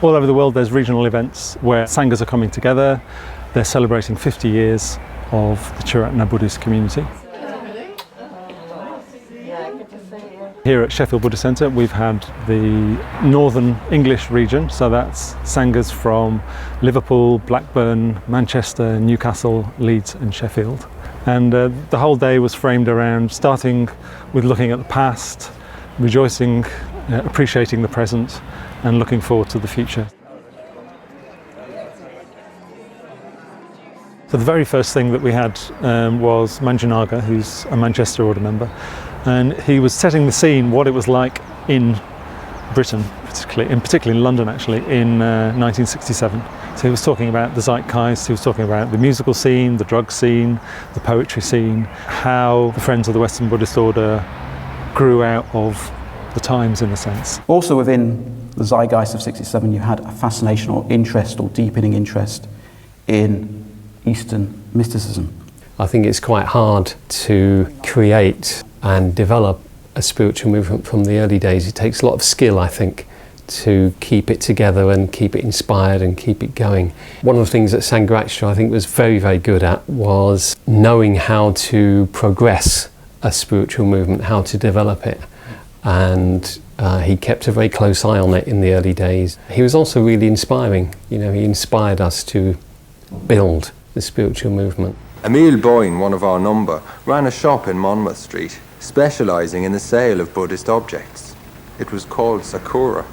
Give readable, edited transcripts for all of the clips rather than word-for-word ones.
All over the world there's regional events where Sanghas are coming together. They're celebrating 50 years of the Triratna Buddhist community. Here at Sheffield Buddhist Centre we've had the Northern English region, so that's Sanghas from Liverpool, Blackburn, Manchester, Newcastle, Leeds and Sheffield. And the whole day was framed around starting with looking at the past, rejoicing, appreciating the present and looking forward to the future. So the very first thing that we had was Manjunaga, who's a Manchester Order member, and he was setting the scene what it was like in Britain, particularly in London actually, in 1967. So he was talking about the zeitgeist, he was talking about the musical scene, the drug scene, the poetry scene, how the Friends of the Western Buddhist Order grew out of the times in a sense. Also within the zeitgeist of 67 you had a fascination or interest or deepening interest in Eastern mysticism. I think it's quite hard to create and develop a spiritual movement from the early days. It takes a lot of skill, I think, to keep it together and keep it inspired and keep it going. One of the things that Sangharakshita I think was very, very good at was knowing how to progress a spiritual movement, how to develop it. And he kept a very close eye on it in the early days. He was also really inspiring. You know, he inspired us to build the spiritual movement. Emil Boyne, one of our number, ran a shop in Monmouth Street, specialising in the sale of Buddhist objects. It was called Sakura.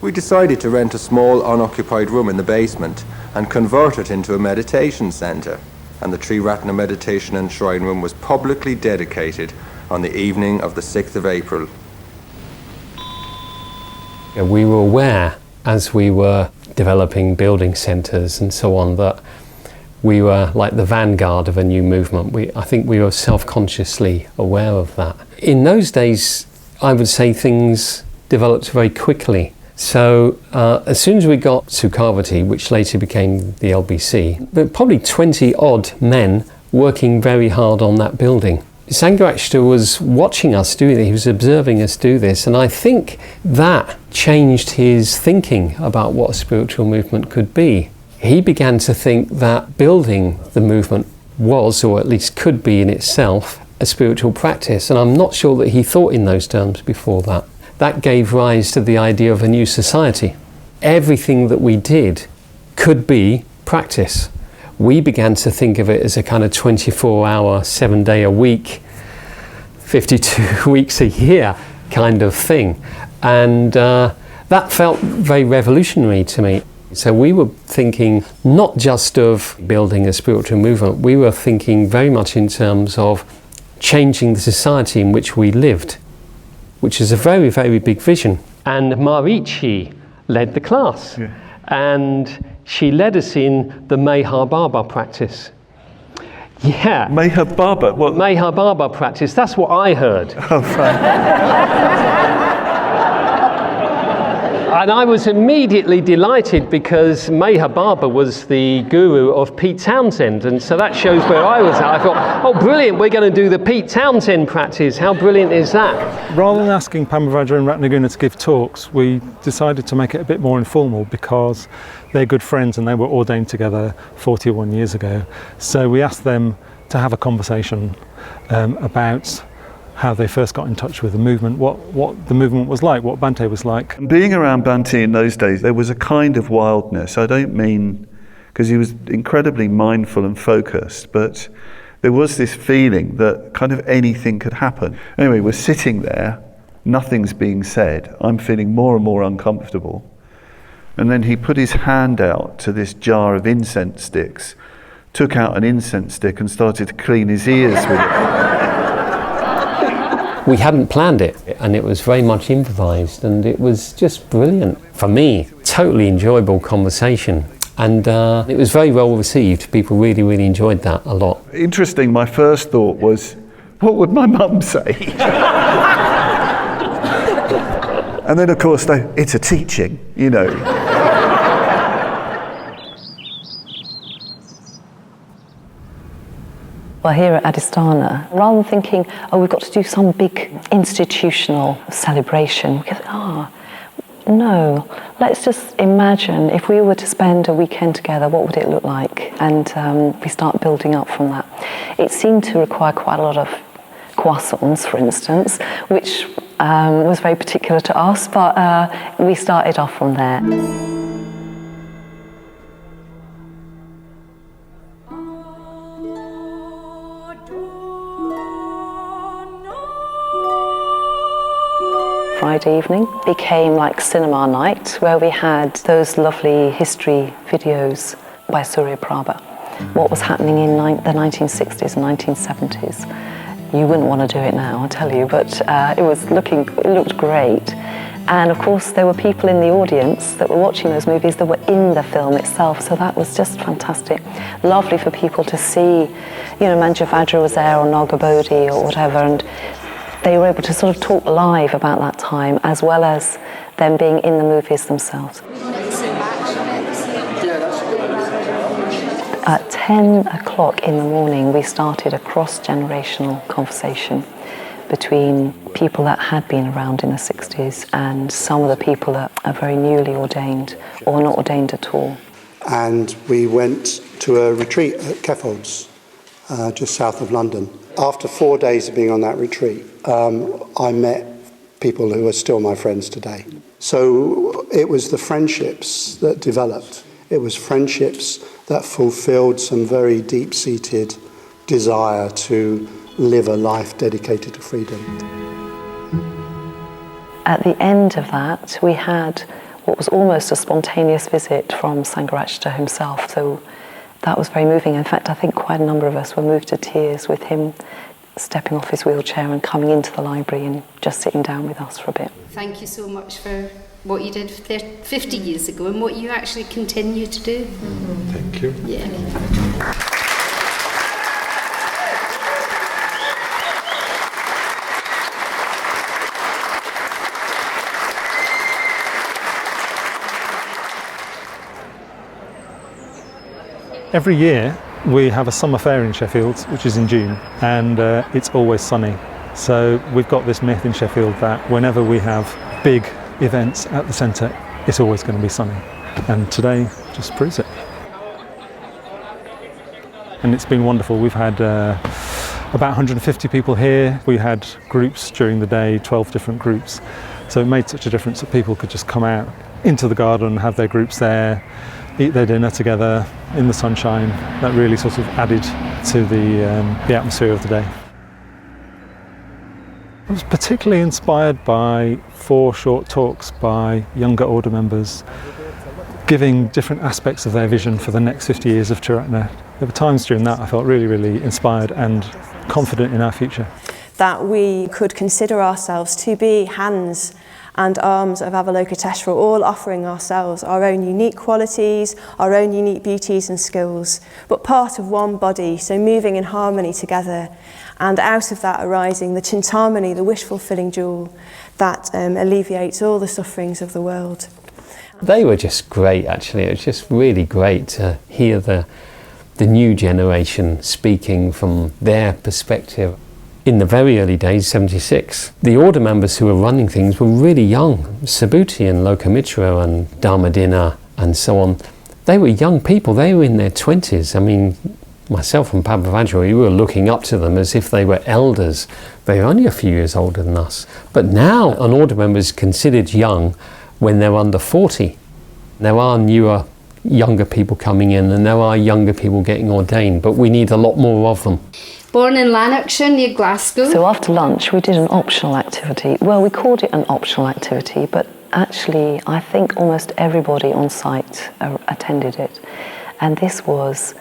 We decided to rent a small unoccupied room in the basement and convert it into a meditation centre, and the Triratna Meditation and Shrine Room was publicly dedicated on the evening of the 6th of April. We were aware, as we were developing building centres and so on, that we were like the vanguard of a new movement. I think we were self-consciously aware of that. In those days, I would say things developed very quickly. So as soon as we got Sukhavati, which later became the LBC, there were probably 20 odd men working very hard on that building. Sangharakshita was watching us do it, he was observing us do this, and I think that changed his thinking about what a spiritual movement could be. He began to think that building the movement was, or at least could be in itself, a spiritual practice, and I'm not sure that he thought in those terms before that. That gave rise to the idea of a new society. Everything that we did could be practice. We began to think of it as a kind of 24-hour, 7-day-a-week, 52 weeks a year kind of thing. And that felt very revolutionary to me. So we were thinking not just of building a spiritual movement, we were thinking very much in terms of changing the society in which we lived, which is a very, very big vision. And Marichi led the class. Yeah. And she led us in the Meher Baba practice. Yeah. Meher Baba? What? Meher Baba practice, that's what I heard. Oh, right. And I was immediately delighted because Meher Baba was the guru of Pete Townsend, and so that shows where I was at. I thought, oh brilliant, we're going to do the Pete Townsend practice. How brilliant is that? Rather than asking Pamavajra and Ratnaguna to give talks, we decided to make it a bit more informal because they're good friends and they were ordained together 41 years ago. So we asked them to have a conversation about how they first got in touch with the movement, what the movement was like, what Bhante was like. Being around Bhante in those days, there was a kind of wildness. I don't mean, because he was incredibly mindful and focused, but there was this feeling that kind of anything could happen. Anyway, we're sitting there, nothing's being said. I'm feeling more and more uncomfortable. And then he put his hand out to this jar of incense sticks, took out an incense stick and started to clean his ears with it. We hadn't planned it, and it was very much improvised, and it was just brilliant. For me, totally enjoyable conversation, and it was very well received. People really, really enjoyed that a lot. Interesting, my first thought was, what would my mum say? And then of course, it's a teaching, you know. Well, here at Adhisthana, rather than thinking, oh, we've got to do some big institutional celebration, because, no, let's just imagine if we were to spend a weekend together, what would it look like? And we start building up from that. It seemed to require quite a lot of croissants, for instance, which was very particular to us, but we started off from there. Friday evening became like cinema night, where we had those lovely history videos by Suryaprabha. What was happening in the 1960s and 1970s. You wouldn't want to do it now, I tell you, but it looked great. And of course there were people in the audience that were watching those movies that were in the film itself, so that was just fantastic. Lovely for people to see, you know, Manjavajra was there, or Nagabodhi or whatever, and they were able to sort of talk live about that time, as well as them being in the movies themselves. At 10 o'clock in the morning, we started a cross-generational conversation between people that had been around in the 60s and some of the people that are very newly ordained or not ordained at all. And we went to a retreat at Sheffield, just south of London. After 4 days of being on that retreat, I met people who are still my friends today. So it was the friendships that developed. It was friendships that fulfilled some very deep-seated desire to live a life dedicated to freedom. At the end of that, we had what was almost a spontaneous visit from Sangharajta himself, so that was very moving. In fact, I think quite a number of us were moved to tears with him stepping off his wheelchair and coming into the library and just sitting down with us for a bit. Thank you so much for what you did 50 years ago and what you actually continue to do. Thank you. Yeah. Every year we have a summer fair in Sheffield, which is in June, and it's always sunny. So we've got this myth in Sheffield that whenever we have big events at the centre, it's always going to be sunny. And today just proves it. And it's been wonderful. We've had about 150 people here. We had groups during the day, 12 different groups. So it made such a difference that people could just come out into the garden and have their groups there, eat their dinner together in the sunshine. That really sort of added to the atmosphere of the day. I was particularly inspired by 4 short talks by younger order members giving different aspects of their vision for the next 50 years of Triratna. There were times during that I felt really, really inspired and confident in our future. That we could consider ourselves to be hands and arms of Avalokiteshvara, all offering ourselves our own unique qualities, our own unique beauties and skills, but part of one body, so moving in harmony together, and out of that arising the Chintamani, the wish-fulfilling jewel that alleviates all the sufferings of the world. They were just great, actually. It was just really great to hear the new generation speaking from their perspective. In the very early days, 76, the order members who were running things were really young. Subhuti and Lokamitra and Dharmadina and so on, they were young people. They were in their 20s. I mean, myself and Padmavajra, we were looking up to them as if they were elders. They were only a few years older than us. But now an order member is considered young when they're under 40. There are newer, younger people coming in, and there are younger people getting ordained, but we need a lot more of them. Born in Lanarkshire near Glasgow. So after lunch we did an optional activity. Well, we called it an optional activity, but actually I think almost everybody on site attended it. And this was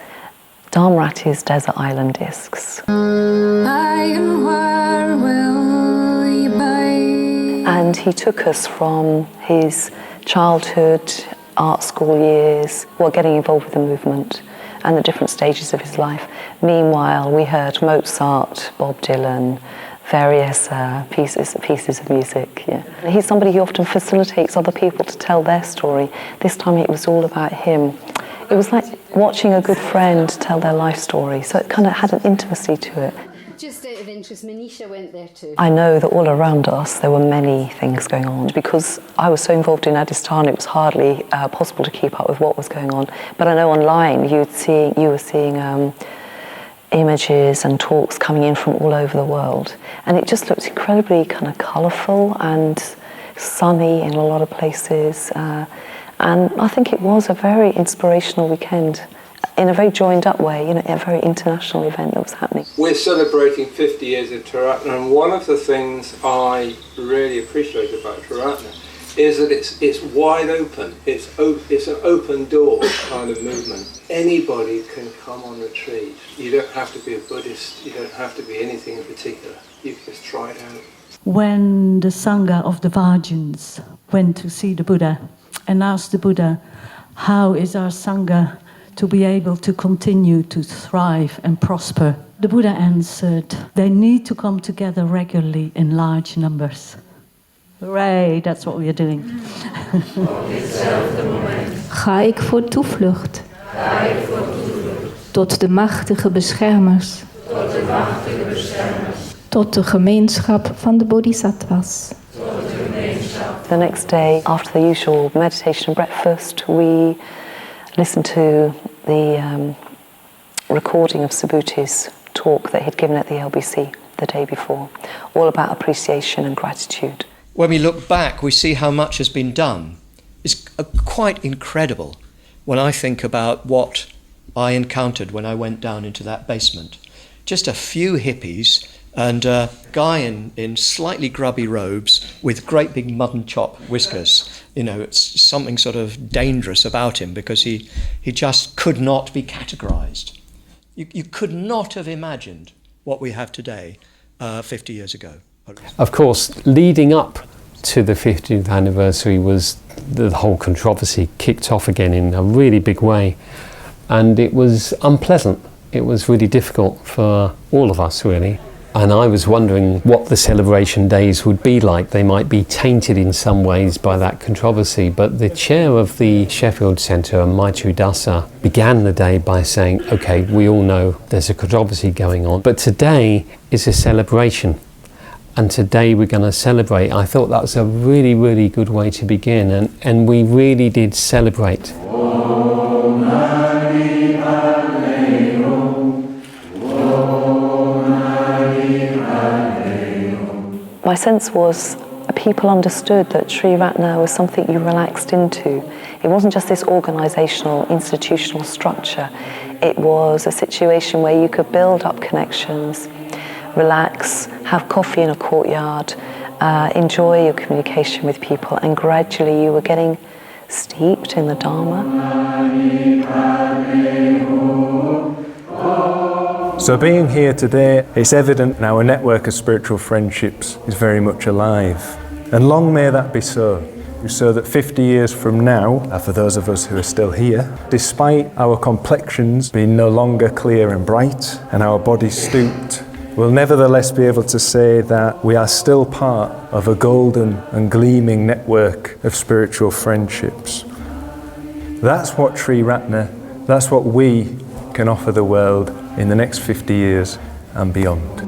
Dharmarati's Desert Island Discs. And he took us from his childhood, art school years, getting involved with the movement and the different stages of his life. Meanwhile, we heard Mozart, Bob Dylan, various pieces of music. Yeah. He's somebody who often facilitates other people to tell their story. This time it was all about him. It was like watching a good friend tell their life story, so it kind of had an intimacy to it. Just out of interest, Manisha went there too. I know that all around us there were many things going on. Because I was so involved in Adhisthana, it was hardly possible to keep up with what was going on. But I know online you were seeing images and talks coming in from all over the world, and it just looked incredibly kind of colourful and sunny in a lot of places. And I think it was a very inspirational weekend, in a very joined up way, a very international event that was happening. We're celebrating 50 years of Triratna, and one of the things I really appreciate about Triratna is that it's wide open. It's an open door kind of movement. Anybody can come on retreat. You don't have to be a Buddhist, you don't have to be anything in particular. You can just try it out. When the Sangha of the Vajins went to see the Buddha and asked the Buddha, how is our Sangha to be able to continue to thrive and prosper? The Buddha answered, they need to come together regularly in large numbers. Hooray, that's what we are doing. Ga ik voor toevlucht tot de machtige beschermers, tot de gemeenschap van de bodhisattvas. The next day, after the usual meditation and breakfast, we listened to the recording of Subhuti's talk that he'd given at the LBC the day before, all about appreciation and gratitude. When we look back, we see how much has been done. It's quite incredible when I think about what I encountered when I went down into that basement. Just a few hippies and a guy in slightly grubby robes with great big mutton chop whiskers. It's something sort of dangerous about him because he just could not be categorized. You could not have imagined what we have today 50 years ago. Of course, leading up to the 50th anniversary was the whole controversy kicked off again in a really big way. And it was unpleasant. It was really difficult for all of us, really. And I was wondering what the celebration days would be like. They might be tainted in some ways by that controversy. But the chair of the Sheffield Centre, Maitri Dasa, began the day by saying, OK, we all know there's a controversy going on, but today is a celebration. And today we're going to celebrate. I thought that was a really, really good way to begin. And we really did celebrate. My sense was people understood that Triratna was something you relaxed into. It wasn't just this organisational, institutional structure. It was a situation where you could build up connections, relax, have coffee in a courtyard, enjoy your communication with people, and gradually you were getting steeped in the Dharma. So being here today, it's evident now a network of spiritual friendships is very much alive. And long may that be so that 50 years from now, for those of us who are still here, despite our complexions being no longer clear and bright and our bodies stooped, we'll nevertheless be able to say that we are still part of a golden and gleaming network of spiritual friendships. That's what Triratna, that's what we can offer the world in the next 50 years and beyond.